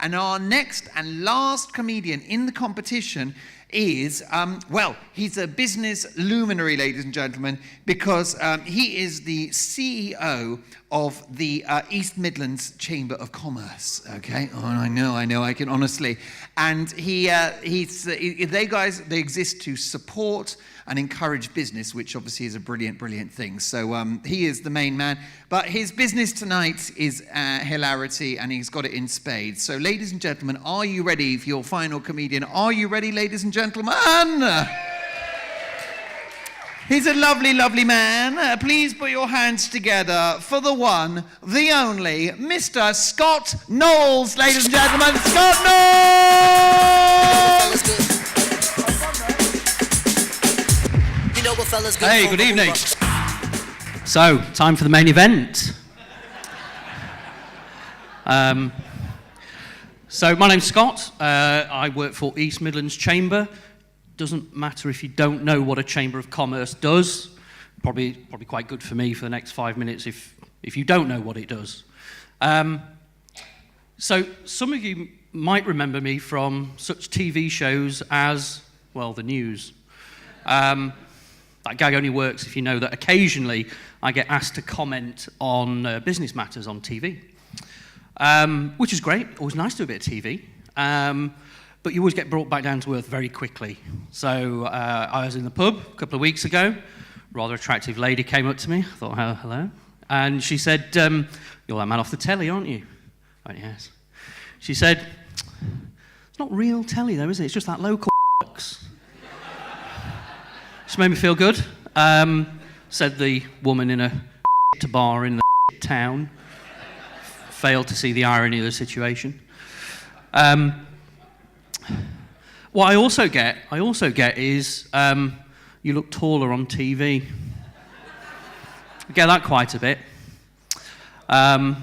And our next and last comedian in the competition is, he's a business luminary, ladies and gentlemen, because he is the CEO of the East Midlands Chamber of Commerce. Okay, oh, I know, I can honestly. And they exist to support and encourage business, which obviously is a brilliant thing. So he is the main man. But his business tonight is hilarity, and he's got it in spades. So, ladies and gentlemen, are you ready for your final comedian? Are you ready, ladies and gentlemen? He's a lovely man. Please put your hands together for the one, the only, Mr. Scott Knowles, ladies and gentlemen. Scott Knowles! Hey, good evening. So, time for the main event. So, my name's Scott. I work for East Midlands Chamber. Doesn't matter if you don't know what a Chamber of Commerce does. Probably quite good for me for the next 5 minutes if you don't know what it does. So some of you might remember me from such TV shows as, well, the news. That gag only works if you know that occasionally I get asked to comment on business matters on TV, which is great. Always nice to do a bit of TV. But you always get brought back down to earth very quickly. So I was in the pub a couple of weeks ago. Rather attractive lady came up to me. I thought, oh, hello. And she said, you're that man off the telly, aren't you? I went, yes. She said, it's not real telly though, is it? It's just that local box. Just made me feel good. Said the woman in a bar in the town. Failed to see the irony of the situation. What I also get is you look taller on TV. I get that quite a bit. And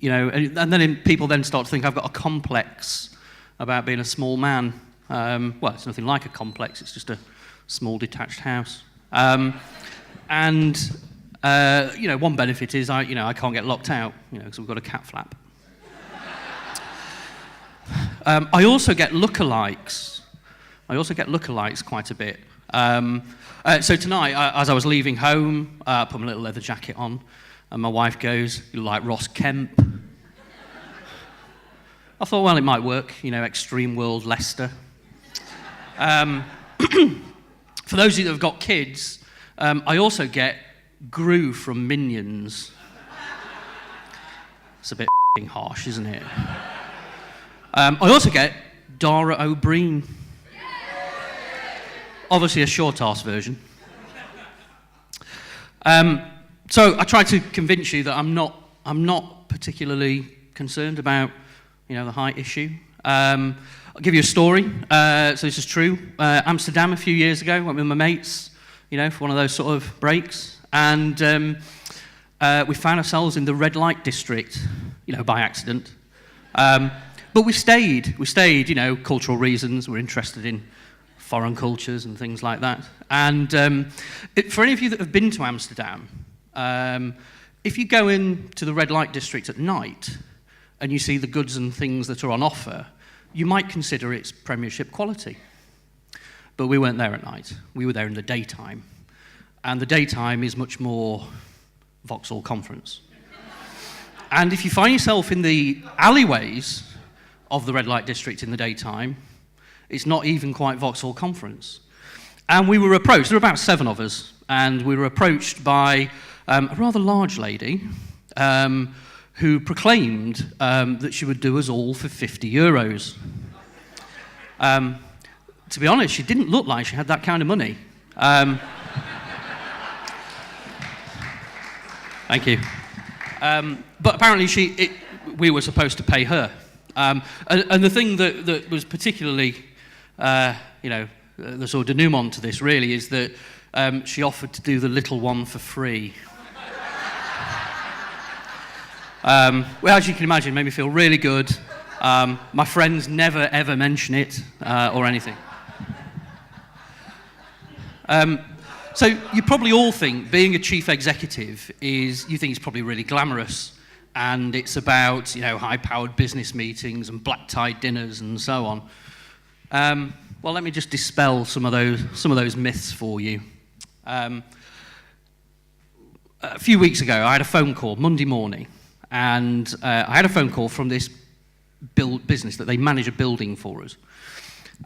then people then start to think I've got a complex about being a small man. Well, it's nothing like a complex. It's just a small detached house. One benefit is I can't get locked out, because we've got a cat flap. I also get lookalikes. Quite a bit. So tonight, as I was leaving home, I put my little leather jacket on, and my wife goes, "You look like Ross Kemp." I thought, well, it might work, Extreme World Leicester. For those of you that have got kids, I also get Gru from Minions. It's a bit harsh, isn't it? I also get Dara O'Brien. Obviously a short-ass version. So I tried to convince you that I'm not particularly concerned about, the height issue. I'll give you a story. So this is true. Amsterdam a few years ago, went with my mates, for one of those sort of breaks, and we found ourselves in the red light district, by accident. But we stayed, cultural reasons. We're interested in foreign cultures and things like that. And for any of you that have been to Amsterdam, if you go into the red light district at night and you see the goods and things that are on offer, you might consider it's Premiership quality. But we weren't there at night. We were there in the daytime. And the daytime is much more Vauxhall Conference. And if you find yourself in the alleyways of the red light district in the daytime, it's not even quite Vauxhall Conference. And we were approached, there were about 7 of us, and we were approached by a rather large lady who proclaimed that she would do us all for €50. To be honest, she didn't look like she had that kind of money. Thank you. But apparently we were supposed to pay her. And the thing that was particularly, the sort of denouement to this really is that she offered to do the little one for free. Well, as you can imagine, it made me feel really good. My friends never ever mention it or anything. So you probably all think being a chief executive you think it's probably really glamorous. and it's about, high-powered business meetings and black-tie dinners and so on. Well, let me just dispel some of those myths for you. A few weeks ago, I had a phone call, Monday morning, and I had a phone call from this business that they manage a building for us.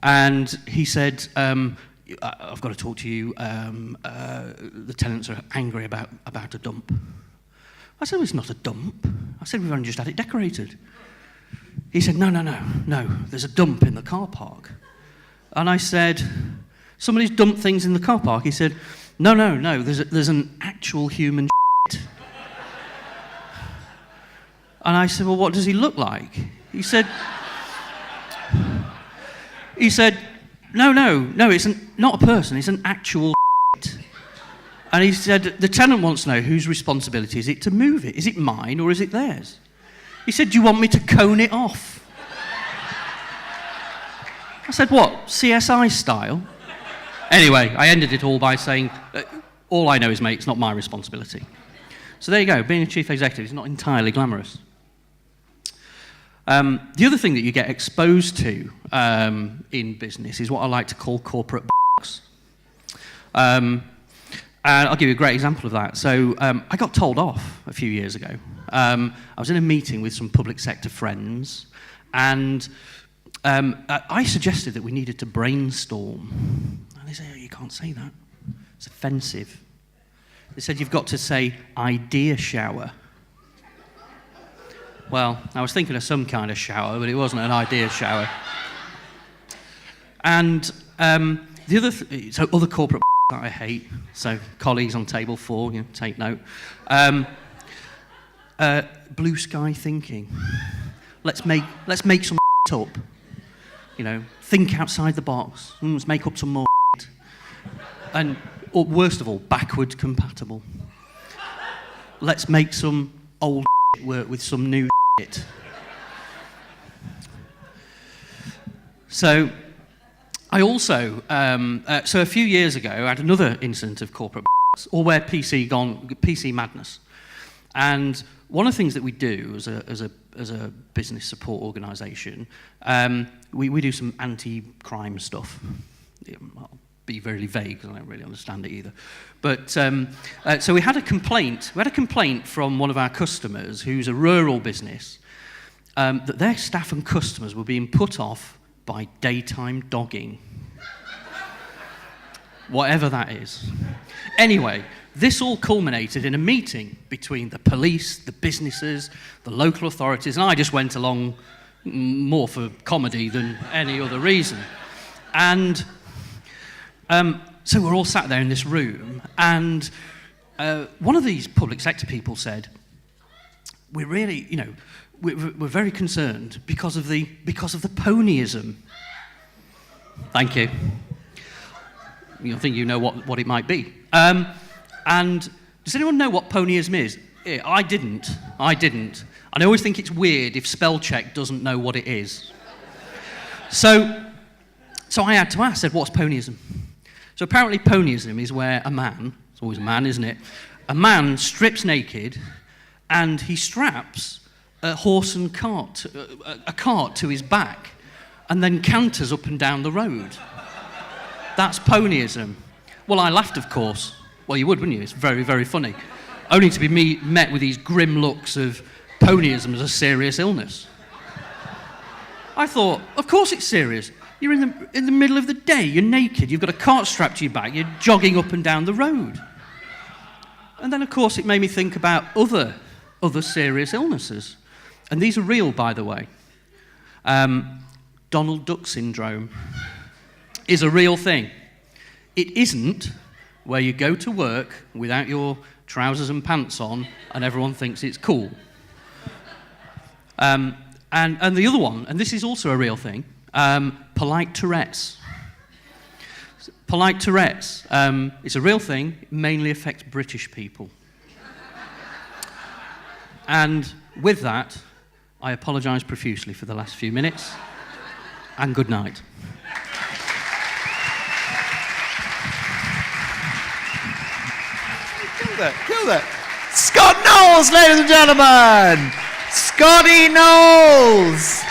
And he said, I've got to talk to you, the tenants are angry about a dump. I said, well, it's not a dump. I said, we've only just had it decorated. He said, no, there's a dump in the car park. And I said, somebody's dumped things in the car park? He said, no, there's an actual human shit. And I said, well, what does he look like? He said, no, it's not a person, it's an actual shit. And he said, the tenant wants to know whose responsibility is it to move it? Is it mine or is it theirs? He said, do you want me to cone it off? I said, what, CSI style? Anyway, I ended it all by saying, all I know is, mate, it's not my responsibility. So there you go, being a chief executive is not entirely glamorous. The other thing that you get exposed to in business is what I like to call corporate b****s. And I'll give you a great example of that. So I got told off a few years ago. I was in a meeting with some public sector friends, and I suggested that we needed to brainstorm. And they said, oh, you can't say that. It's offensive. They said, you've got to say idea shower. Well, I was thinking of some kind of shower, but it wasn't an idea shower. And the other corporate that I hate, so colleagues on table 4, take note. Blue sky thinking. Let's make some up. Think outside the box. Let's make up some more. And worst of all, backward compatible. Let's make some old work with some new shit. So I also, so a few years ago, I had another incident of corporate or where PC madness. And one of the things that we do as a business support organisation, we do some anti-crime stuff. I'll be very vague because I don't really understand it either. But so we had a complaint. We had a complaint from one of our customers, who's a rural business, that their staff and customers were being put off by daytime dogging. Whatever that is. Anyway, this all culminated in a meeting between the police, the businesses, the local authorities, and I just went along more for comedy than any other reason. And so we're all sat there in this room, and one of these public sector people said, we're really, we're very concerned because of the ponyism. Thank you. I think you know what it might be. And does anyone know what ponyism is? I didn't. And I always think it's weird if spell check doesn't know what it is. So I had to ask, I said, what's ponyism? So apparently ponyism is where a man, it's always a man, isn't it? A man strips naked and he straps a horse and cart, a cart to his back, and then canters up and down the road. That's ponyism. Well, I laughed, of course. Well, you would, wouldn't you? It's very, very funny. Only to be met with these grim looks of ponyism as a serious illness. I thought, of course it's serious. You're in the middle of the day, you're naked, you've got a cart strapped to your back, you're jogging up and down the road. And then, of course, it made me think about other serious illnesses. And these are real, by the way. Donald Duck syndrome is a real thing. It isn't where you go to work without your trousers and pants on and everyone thinks it's cool. And the other one, and this is also a real thing, polite Tourette's. Polite Tourette's is a real thing. It mainly affects British people. And with that, I apologise profusely for the last few minutes, and good night. Killed it. Scott Knowles, ladies and gentlemen. Scotty Knowles.